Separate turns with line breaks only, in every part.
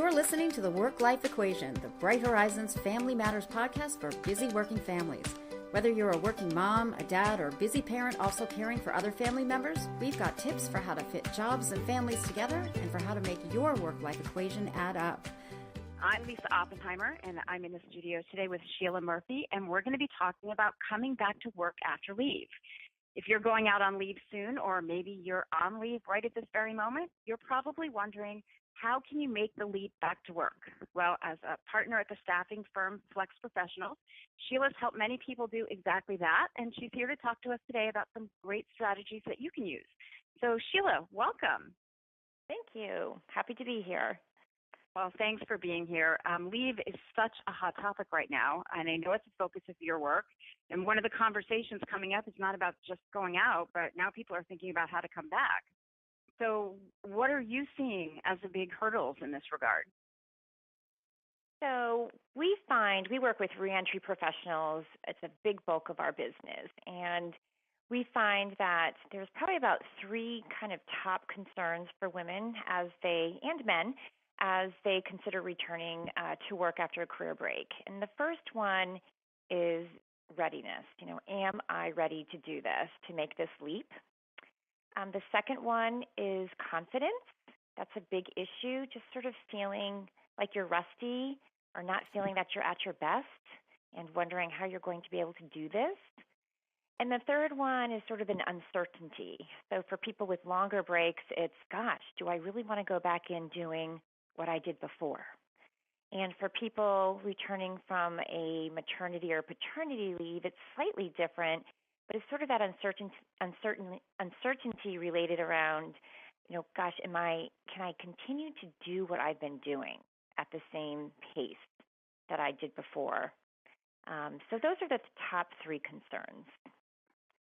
You're listening to the Work-Life Equation, the Bright Horizons Family Matters podcast for busy working families. Whether you're a working mom, a dad, or busy parent also caring for other family members, we've got tips for how to fit jobs and families together and for how to make your work-life equation add up.
I'm Lisa Oppenheimer, and I'm in the studio today with Sheila Murphy, and we're going to be talking about coming back to work after leave. If you're going out on leave soon, or maybe you're on leave right at this very moment, you're probably wondering, how can you make the leap back to work? Well, as a partner at the staffing firm FlexProfessionals, Sheila's helped many people do exactly that, and she's here to talk to us today about some great strategies that you can use. So Sheila, welcome.
Thank you. Happy to be here.
Well, thanks for being here. Leave is such a hot topic right now, and I know it's a focus of your work. And one of the conversations coming up is not about just going out, but now people are thinking about how to come back. So what are you seeing as the big hurdles in this regard?
So we work with reentry professionals. It's a big bulk of our business. And we find that there's probably about three kind of top concerns for women and men as they consider returning to work after a career break. And the first one is readiness. Am I ready to do this, to make this leap? The second one is confidence. That's a big issue, just sort of feeling like you're rusty or not feeling that you're at your best and wondering how you're going to be able to do this. And the third one is sort of an uncertainty. So for people with longer breaks, it's, gosh, do I really want to go back in doing what I did before? And for people returning from a maternity or paternity leave, it's slightly different, but it's sort of that uncertainty related around, gosh, can I continue to do what I've been doing at the same pace that I did before? So those are the top three concerns.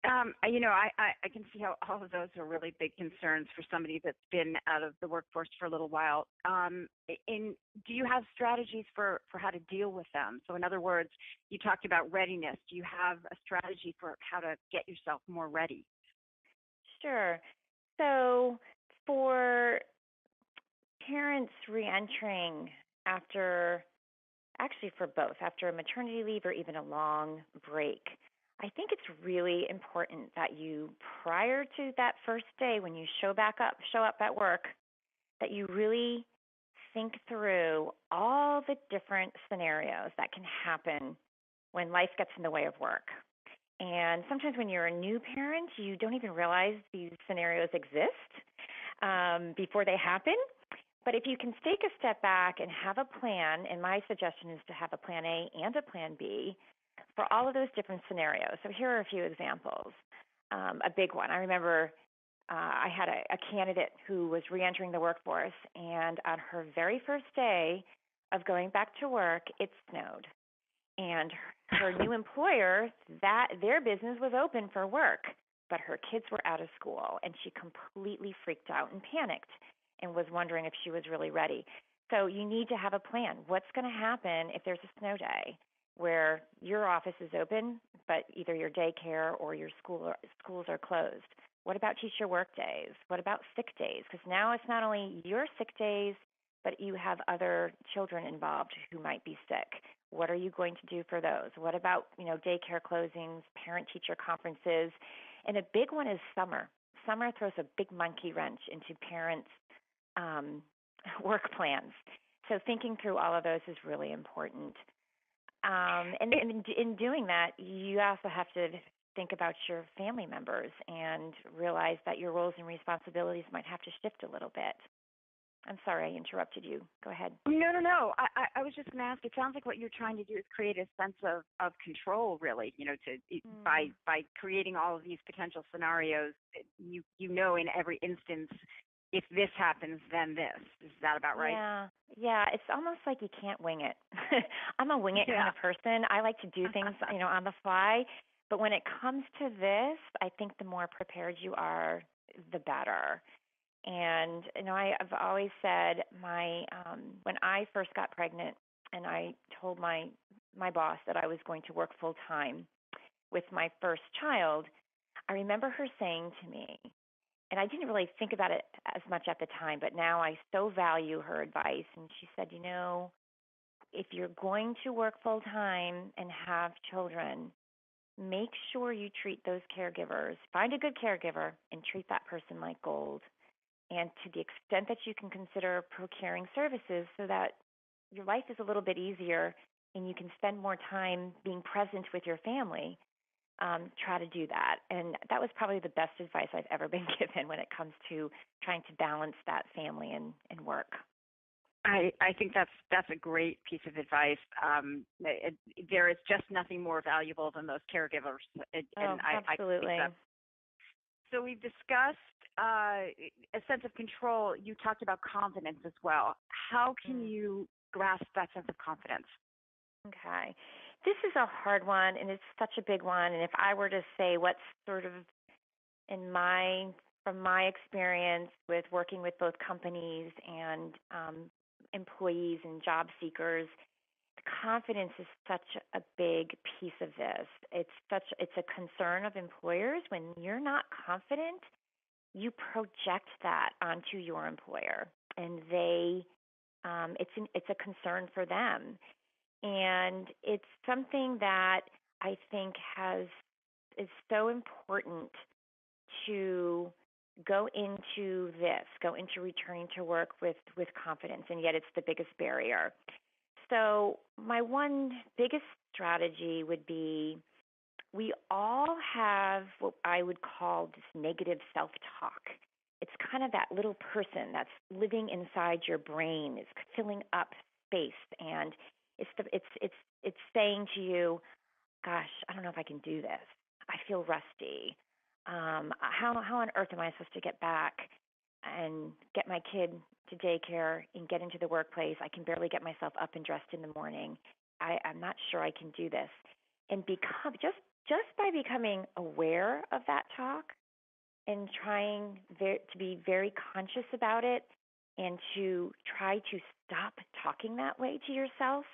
I can see how all of those are really big concerns for somebody that's been out of the workforce for a little while. Do you have strategies for how to deal with them? So in other words, you talked about readiness. Do you have a strategy for how to get yourself more ready?
Sure. So for parents reentering after a maternity leave or even a long break, I think it's really important that you, prior to that first day when you show up at work, that you really think through all the different scenarios that can happen when life gets in the way of work. And sometimes when you're a new parent, you don't even realize these scenarios exist before they happen. But if you can take a step back and have a plan, and my suggestion is to have a plan A and a plan B, for all of those different scenarios. So here are a few examples. A big one. I remember I had a candidate who was reentering the workforce, and on her very first day of going back to work, it snowed. And her new employer, their business was open for work, but her kids were out of school, and she completely freaked out and panicked and was wondering if she was really ready. So you need to have a plan. What's going to happen if there's a snow day where your office is open, but either your daycare or your schools are closed? What about teacher work days? What about sick days? Because now it's not only your sick days, but you have other children involved who might be sick. What are you going to do for those? What about, daycare closings, parent-teacher conferences? And a big one is summer. Summer throws a big monkey wrench into parents' work plans. So thinking through all of those is really important. And in doing that, you also have to think about your family members and realize that your roles and responsibilities might have to shift a little bit. I'm sorry, I interrupted you. Go ahead.
No. I was just going to ask, it sounds like what you're trying to do is create a sense of control, really, by creating all of these potential scenarios. You know in every instance, if this happens, then this. Is that about right?
Yeah. It's almost like you can't wing it. I'm a wing it kind of person. I like to do things, on the fly. But when it comes to this, I think the more prepared you are, the better. And I've always said when I first got pregnant and I told my boss that I was going to work full time with my first child, I remember her saying to me, And I didn't really think about it as much at the time, but now I so value her advice. And she said, if you're going to work full time and have children, make sure you treat those caregivers, find a good caregiver, and treat that person like gold. And to the extent that you can consider procuring services so that your life is a little bit easier and you can spend more time being present with your family, try to do that. And that was probably the best advice I've ever been given when it comes to trying to balance that family and work.
I think that's a great piece of advice. There is just nothing more valuable than those caregivers.
Absolutely.
I think so we've discussed a sense of control. You talked about confidence as well. How can you grasp that sense of confidence?
Okay. This is a hard one, and it's such a big one. And if I were to say what's sort of from my experience with working with both companies and employees and job seekers, confidence is such a big piece of this. It's a concern of employers. When you're not confident, you project that onto your employer, and it's a concern for them. And it's something that I think is so important to go into returning to work with confidence, and yet it's the biggest barrier. So my one biggest strategy would be, we all have what I would call this negative self-talk. It's kind of that little person that's living inside your brain, is filling up space, and it's saying to you, "Gosh, I don't know if I can do this. I feel rusty. How on earth am I supposed to get back and get my kid to daycare and get into the workplace? I can barely get myself up and dressed in the morning. I'm not sure I can do this." And just by becoming aware of that talk and trying to be very conscious about it and to try to stop talking that way to yourself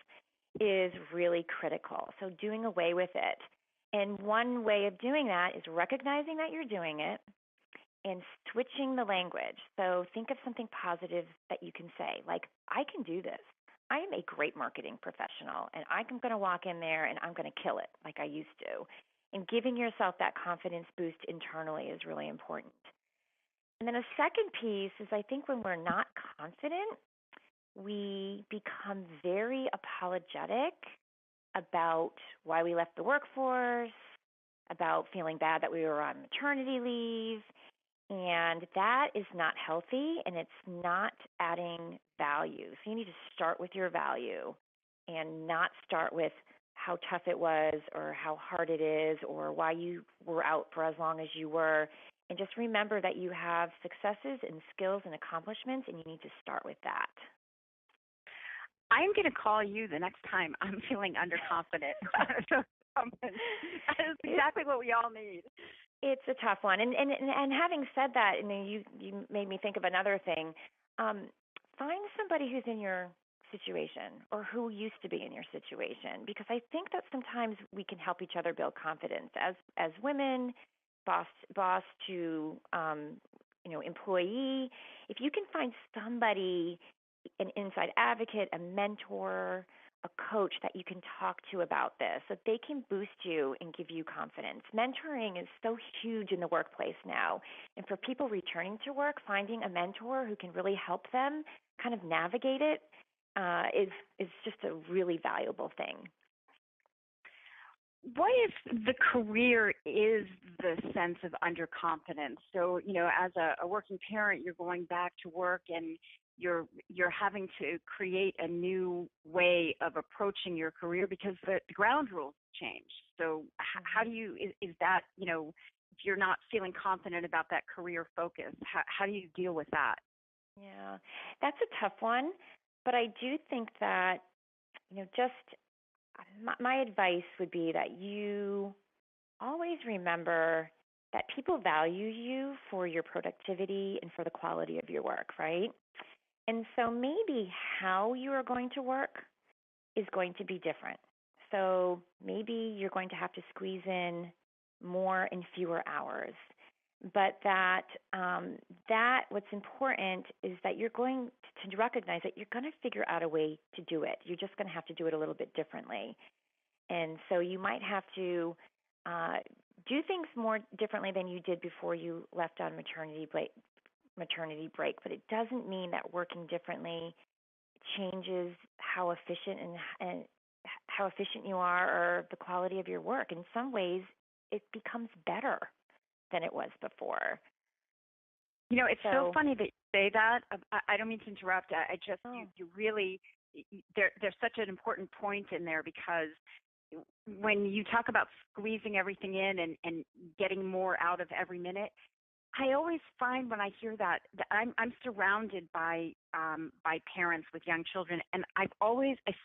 is really critical. So doing away with it. And one way of doing that is recognizing that you're doing it and switching the language. So think of something positive that you can say, like, "I can do this. I am a great marketing professional, and I'm going to walk in there and I'm going to kill it like I used to." And giving yourself that confidence boost internally is really important. And then a second piece is, I think when we're not confident, we become very apologetic about why we left the workforce, about feeling bad that we were on maternity leave, and that is not healthy, and it's not adding value. So you need to start with your value and not start with how tough it was or how hard it is or why you were out for as long as you were. And just remember that you have successes and skills and accomplishments, and you need to start with that.
I'm going to call you the next time I'm feeling underconfident. That is exactly what we all need.
It's a tough one. And having said that, and you made me think of another thing. Find somebody who's in your situation or who used to be in your situation, because I think that sometimes we can help each other build confidence as women, boss to employee. If you can find somebody, an inside advocate, a mentor, a coach that you can talk to about this, so they can boost you and give you confidence. Mentoring is so huge in the workplace now. And for people returning to work, finding a mentor who can really help them kind of navigate it is just a really valuable thing.
What if the career is the sense of underconfidence? So, as a working parent, you're going back to work and you're having to create a new way of approaching your career because the ground rules change. So how do you, is that, if you're not feeling confident about that career focus, how do you deal with that?
Yeah, that's a tough one. But I do think that, just my advice would be that you always remember that people value you for your productivity and for the quality of your work, right? And so maybe how you are going to work is going to be different. So maybe you're going to have to squeeze in more and fewer hours. but that what's important is that you're going to recognize that you're going to figure out a way to do it. You're just going to have to do it a little bit differently. And so you might have to do things more differently than you did before you left on maternity break, but it doesn't mean that working differently changes how efficient and how efficient you are or the quality of your work. In some ways, it becomes better than it was before.
It's so funny that you say that. I don't mean to interrupt. I just you really there's such an important point in there, because when you talk about squeezing everything in and getting more out of every minute, I always find when I hear that I'm surrounded by parents with young children, and I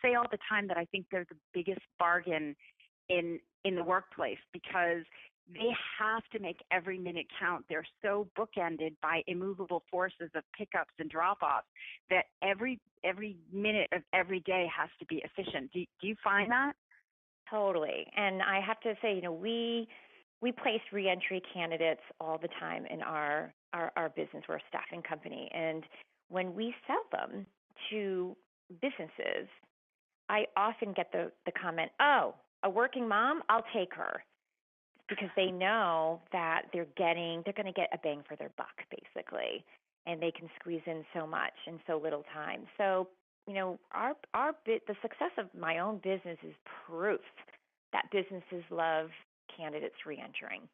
say all the time that I think they're the biggest bargain in the workplace, because they have to make every minute count. They're so bookended by immovable forces of pickups and drop-offs that every minute of every day has to be efficient. Do you find that?
Totally. And I have to say, we place reentry candidates all the time in our business. We're a staffing company. And when we sell them to businesses, I often get the comment, "Oh, a working mom, I'll take her." Because they know that they're going to get a bang for their buck, basically, and they can squeeze in so much in so little time. So, the success of my own business is proof that businesses love candidates reentering.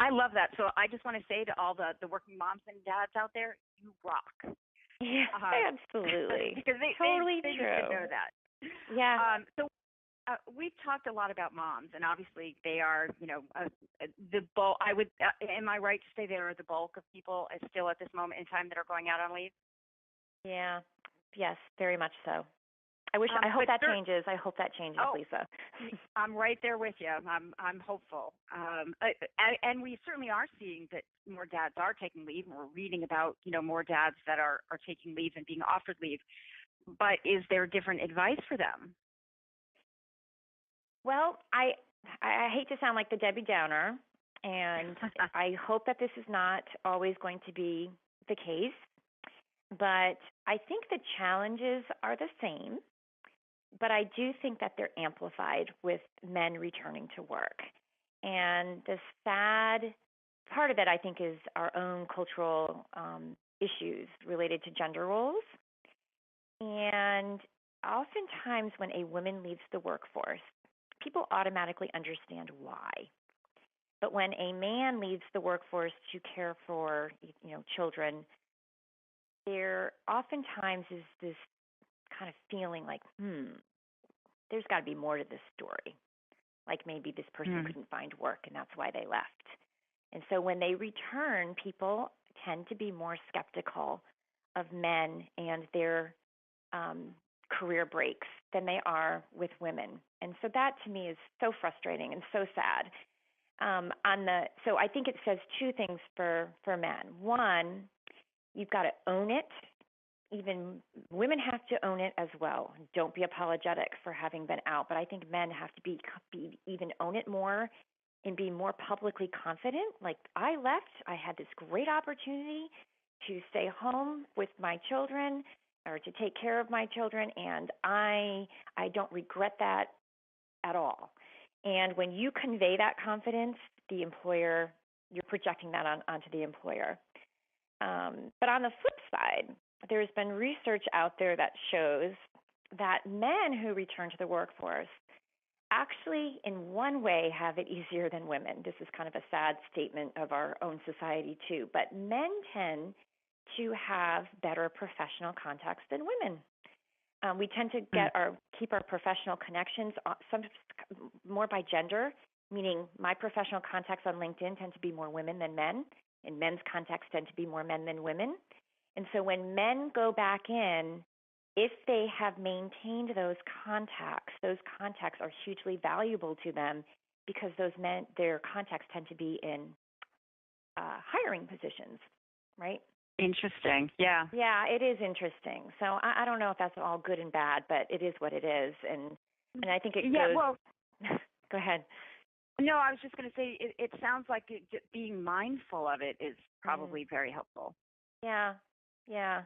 I love that. So I just want to say to all the working moms and dads out there, you rock.
Yeah, absolutely.
Because they
totally
true.
True.
Should know that.
Yeah.
So we've talked a lot about moms, and obviously they are, the bulk. Am I right to say they are the bulk of people still at this moment in time that are going out on leave?
Yeah. Yes, very much so. I hope that changes. I hope that changes, Lisa.
I'm right there with you. I'm hopeful. And we certainly are seeing that more dads are taking leave, and we're reading about, more dads that are taking leave and being offered leave. But is there different advice for them?
Well, I hate to sound like the Debbie Downer, and I hope that this is not always going to be the case, but I think the challenges are the same, but I do think that they're amplified with men returning to work. And the sad part of it, I think, is our own cultural issues related to gender roles. And oftentimes when a woman leaves the workforce, people automatically understand why. But when a man leaves the workforce to care for, children, there oftentimes is this kind of feeling like, there's got to be more to this story. Like maybe this person couldn't find work and that's why they left. And so when they return, people tend to be more skeptical of men and their career breaks than they are with women. And so that to me is so frustrating and so sad. So I think it says two things for men. One, you've got to own it. Even women have to own it as well. Don't be apologetic for having been out, but I think men have to be even own it more and be more publicly confident. Like, I left, I had this great opportunity to stay home with my children or to take care of my children, and I don't regret that at all. And when you convey that confidence, the employer, you're projecting that onto the employer. But on the flip side, there's been research out there that shows that men who return to the workforce actually, in one way, have it easier than women. This is kind of a sad statement of our own society, too. But men tend to have better professional contacts than women. We tend to keep our professional connections some more by gender, meaning my professional contacts on LinkedIn tend to be more women than men, and men's contacts tend to be more men than women. And so when men go back in, if they have maintained those contacts are hugely valuable to them because their contacts tend to be in hiring positions, right?
Interesting. Yeah.
Yeah, it is interesting. So I don't know if that's all good and bad, but it is what it is. And I think it goes.
Well,
go ahead.
No, I was just going to say it sounds like being mindful of it is
Mm.
probably very helpful.
Yeah, yeah.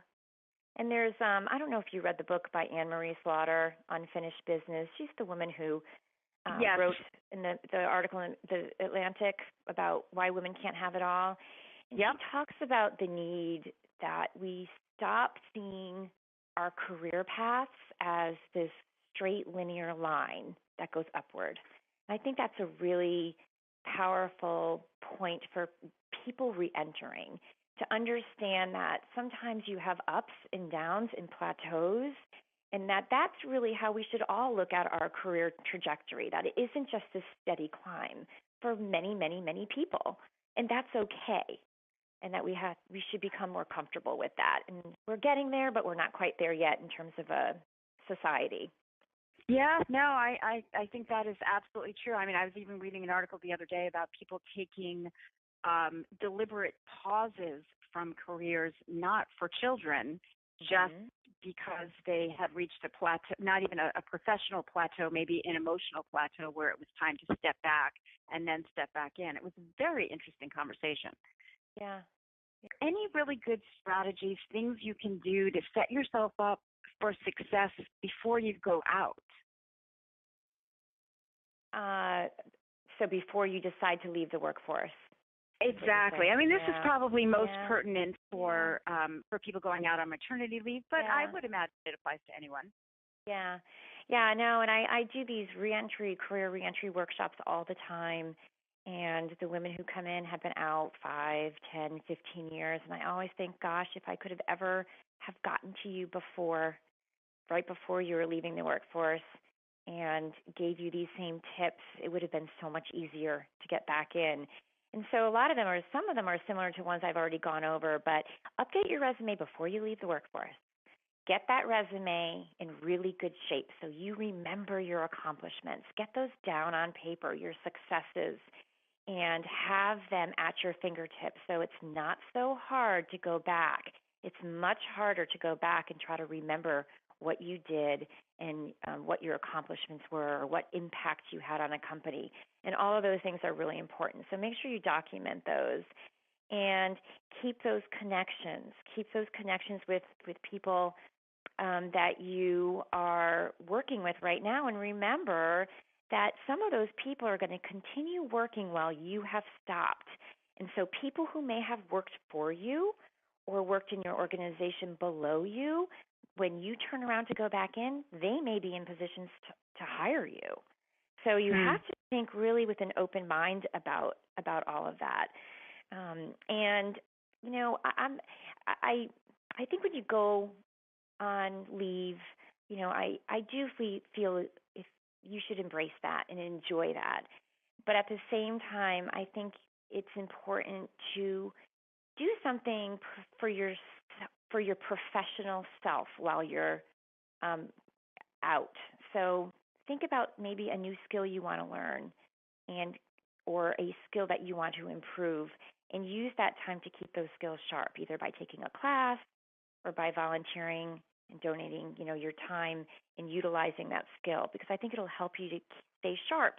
And there's I don't know if you read the book by Anne Marie Slaughter, Unfinished Business. She's the woman who
Yes.
wrote in the article in the Atlantic about why women can't have it all. And
Yep.
she talks about the need that we stop seeing our career paths as this straight linear line that goes upward. And I think that's a really powerful point for people reentering to understand that sometimes you have ups and downs and plateaus, and that's really how we should all look at our career trajectory, that it isn't just a steady climb for many, many, many people. And that's okay. And that we should become more comfortable with that. And we're getting there, but we're not quite there yet in terms of a society.
Yeah, no, I think that is absolutely true. I mean, I was even reading an article the other day about people taking deliberate pauses from careers, not for children, just
Mhm.
because they had reached a plateau, not even a professional plateau, maybe an emotional plateau where it was time to step back and then step back in. It was a very interesting conversation.
Yeah.
Any really good strategies, things you can do to set yourself up for success before you go out?
Uh, so before you decide to leave the workforce, is what you're
Exactly.
saying.
I mean, this is
Yeah.
probably most
Yeah.
pertinent
Yeah.
for people going out on maternity leave, but I
Yeah.
would imagine it applies to anyone.
Yeah. Yeah, no, and I do these career reentry workshops all the time. And the women who come in have been out 5, 10, 15 years. And I always think, gosh, if I could have ever have gotten to you before, right before you were leaving the workforce, and gave you these same tips, it would have been so much easier to get back in. And so some of them are similar to ones I've already gone over, but update your resume before you leave the workforce. Get that resume in really good shape so you remember your accomplishments. Get those down on paper, your successes, and have them at your fingertips so it's not so hard to go back. It's much harder to go back and try to remember what you did and what your accomplishments were or what impact you had on a company. And all of those things are really important. So make sure you document those and keep those connections. Keep those connections with people that you are working with right now. And remember that some of those people are going to continue working while you have stopped. And so people who may have worked for you or worked in your organization below you, when you turn around to go back in, they may be in positions to hire you. So you
Hmm.
have to think really with an open mind about all of that. And you know, I I think when you go on leave, I do feel if you should embrace that and enjoy that. But at the same time, I think it's important to do something for your professional self while you're um, out. So think about maybe a new skill you want to learn and or a skill that you want to improve and use that time to keep those skills sharp, either by taking a class or by volunteering and donating, your time and utilizing that skill because I think it'll help you to stay sharp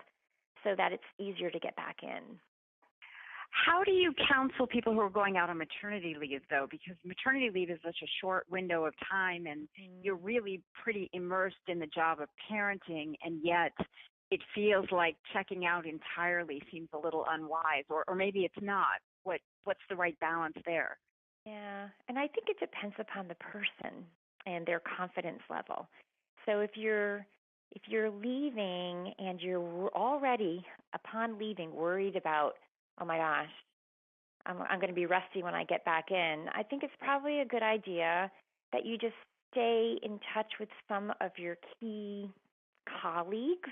so that it's easier to get back in.
How do you counsel people who are going out on maternity leave, though? Because maternity leave is such a short window of time, and you're really pretty immersed in the job of parenting, and yet it feels like checking out entirely seems a little unwise, or maybe it's not. What's the right balance there?
Yeah, and I think it depends upon the person and their confidence level. So if you're leaving and you're already upon leaving worried about, oh my gosh, I'm going to be rusty when I get back in, I think it's probably a good idea that you just stay in touch with some of your key colleagues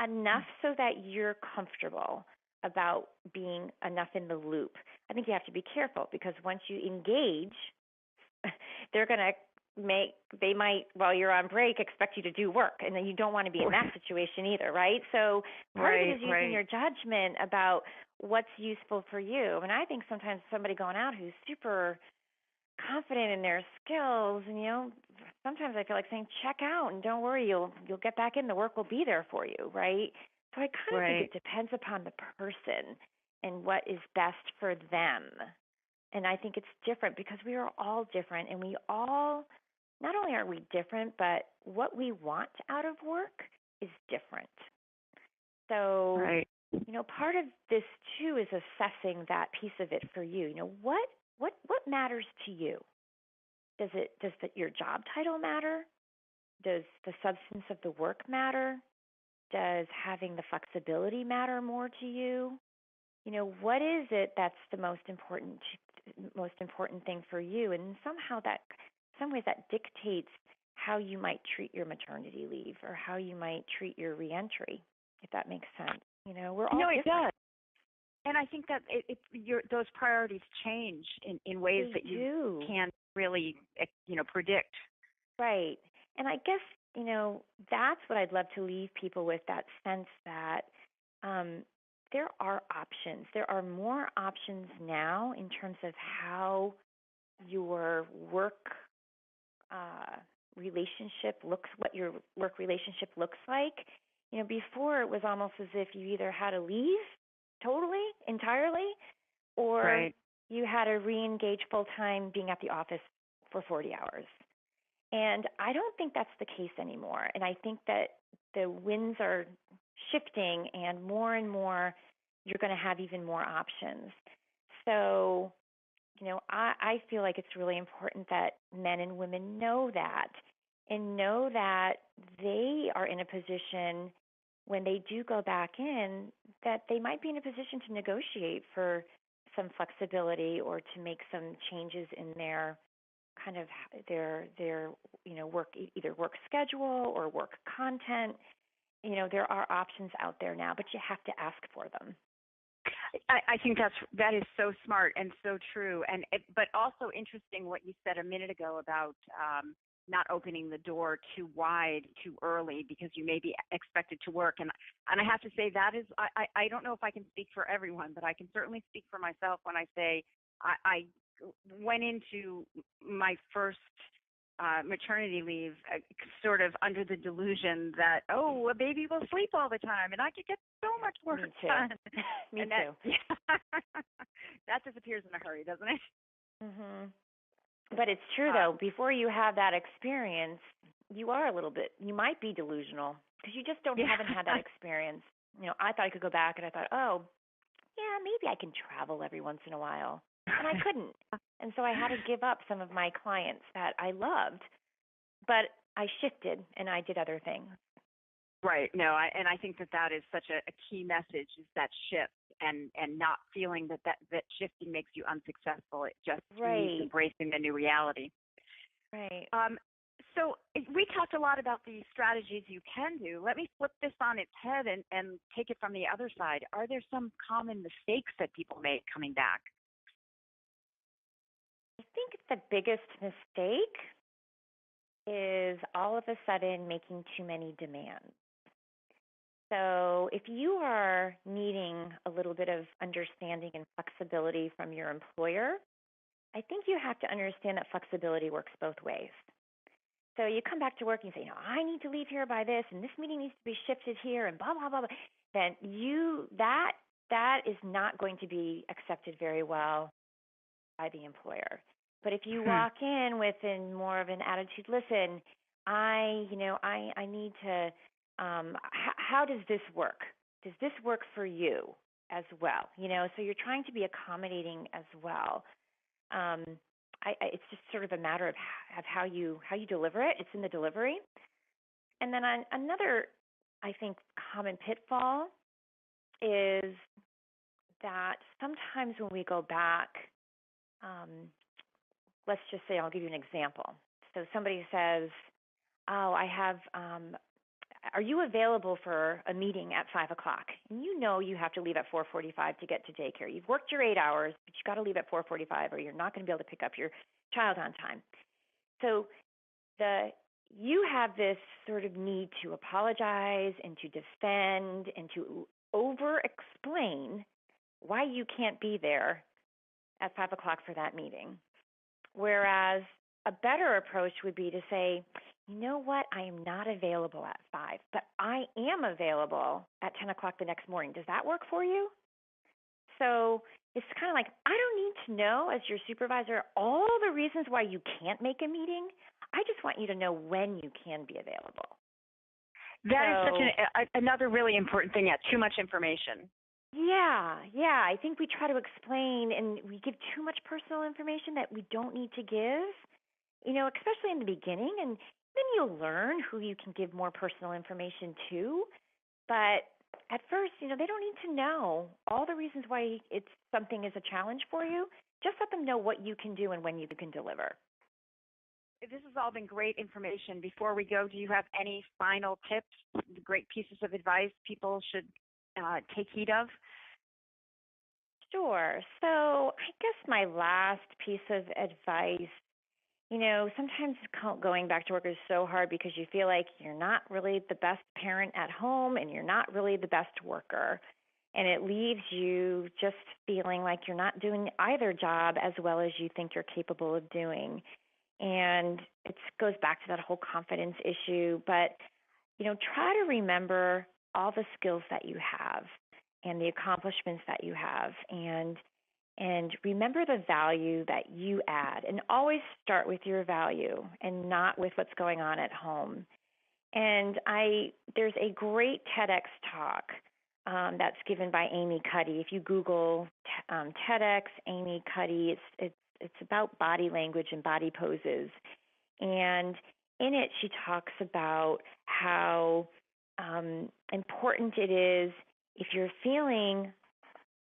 enough so that you're comfortable about being enough in the loop. I think you have to be careful because once you engage, they're going to they might, while you're on break, expect you to do work. And then you don't want to be in that situation either, right? So part of it is using your judgment about what's useful for you. And I think sometimes somebody going out who's super confident in their skills, and sometimes I feel like saying check out and don't worry, you'll get back in. The work will be there for you, right? So I kind of think it depends upon the person and what is best for them. And I think it's different because we are all different, and we all, not only are we different, but what we want out of work is different. So, part of this too is assessing that piece of it for you. What matters to you? Does your job title matter? Does the substance of the work matter? Does having the flexibility matter more to you? What is it that's the most important thing for you? And some ways that dictates how you might treat your maternity leave or how you might treat your reentry, if that makes sense. We're all different.
It does. And I think that those priorities change in ways that you can't really, predict.
Right. And I guess, that's what I'd love to leave people with, that sense that there are options. There are more options now in terms of how your work relationship looks, what your work relationship looks like. Before it was almost as if you either had to leave totally, entirely, or you had to re-engage full-time being at the office for 40 hours. And I don't think that's the case anymore. And I think that the winds are shifting, and more you're going to have even more options. So, I feel like it's really important that men and women know that, and know that they are in a position when they do go back in, that they might be in a position to negotiate for some flexibility or to make some changes in their kind of their work, either work schedule or work content. There are options out there now, but you have to ask for them.
I think that is so smart and so true, but also interesting what you said a minute ago about not opening the door too wide too early because you may be expected to work. And I have to say that is, I don't know if I can speak for everyone, but I can certainly speak for myself when I say I went into my first maternity leave sort of under the delusion that, a baby will sleep all the time and I could get so much work done.
Me too.
That disappears in a hurry, doesn't it?
Mm-hmm. But it's true, though. Before you have that experience, you might be delusional because you just haven't had that experience. I thought I could go back, and I thought, maybe I can travel every once in a while. And I couldn't. And so I had to give up some of my clients that I loved, but I shifted and I did other things.
Right. No, I think that is such a key message, is that shift and not feeling that shifting makes you unsuccessful. It just means embracing the new reality.
Right.
So we talked a lot about the strategies you can do. Let me flip this on its head and take it from the other side. Are there some common mistakes that people make coming back?
I think the biggest mistake is all of a sudden making too many demands. So if you are needing a little bit of understanding and flexibility from your employer, I think you have to understand that flexibility works both ways. So you come back to work and you say, I need to leave here by this, and this meeting needs to be shifted here, and blah, blah, blah, blah. Then that is not going to be accepted very well by the employer. But if you walk in with more of an attitude, listen, I need to, how does this work? Does this work for you as well? So you're trying to be accommodating as well. It's just sort of a matter of how you deliver it. It's in the delivery. And then another, I think, common pitfall is that sometimes when we go back, let's just say, I'll give you an example. So somebody says, I have, are you available for a meeting at 5 o'clock? And you have to leave at 4:45 to get to daycare. You've worked your 8 hours, but you've got to leave at 4:45 or you're not going to be able to pick up your child on time. So you have this sort of need to apologize and to defend and to over-explain why you can't be there at 5 o'clock for that meeting. Whereas a better approach would be to say, you know what, I am not available at 5, but I am available at 10 o'clock the next morning. Does that work for you? So it's kind of like, I don't need to know as your supervisor all the reasons why you can't make a meeting. I just want you to know when you can be available.
That is such another really important thing. Yeah, too much information.
Yeah. I think we try to explain and we give too much personal information that we don't need to give, especially in the beginning. And then you'll learn who you can give more personal information to. But at first, they don't need to know all the reasons why something is a challenge for you. Just let them know what you can do and when you can deliver.
This has all been great information. Before we go, do you have any final tips, great pieces of advice people should take heed of?
Sure. So I guess my last piece of advice, sometimes going back to work is so hard because you feel like you're not really the best parent at home and you're not really the best worker. And it leaves you just feeling like you're not doing either job as well as you think you're capable of doing. And it goes back to that whole confidence issue. But, try to remember all the skills that you have and the accomplishments that you have, and remember the value that you add, and always start with your value and not with what's going on at home. And there's a great TEDx talk that's given by Amy Cuddy. If you Google TEDx Amy Cuddy, it's about body language and body poses. And in it, she talks about how important it is if you're feeling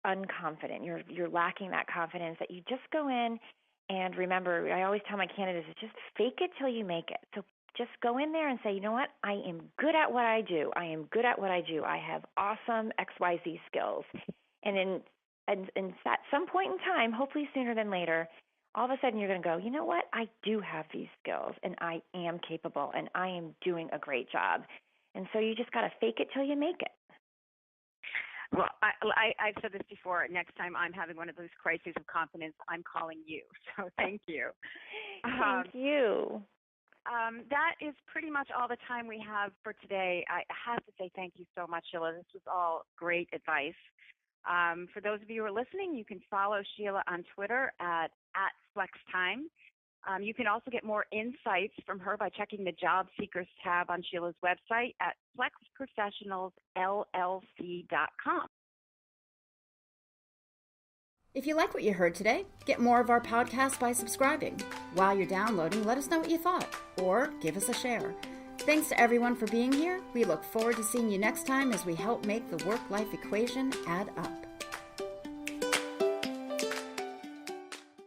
unconfident, you're lacking that confidence, that you just go in and remember, I always tell my candidates, just fake it till you make it. So just go in there and say, you know what, I am good at what I do. I am good at what I do. I have awesome XYZ skills. And at some point in time, hopefully sooner than later, all of a sudden you're going to go, you know what, I do have these skills and I am capable and I am doing a great job. And so you just got to fake it till you make it.
Well, I've said this before. Next time I'm having one of those crises of confidence, I'm calling you. So thank you.
Thank you.
That is pretty much all the time we have for today. I have to say thank you so much, Sheila. This was all great advice. For those of you who are listening, you can follow Sheila on Twitter at FlexTime. You can also get more insights from her by checking the Job Seekers tab on Sheila's website at FlexProfessionalsLLC.com.
If you like what you heard today, get more of our podcast by subscribing. While you're downloading, let us know what you thought, or give us a share. Thanks to everyone for being here. We look forward to seeing you next time as we help make the work-life equation add up.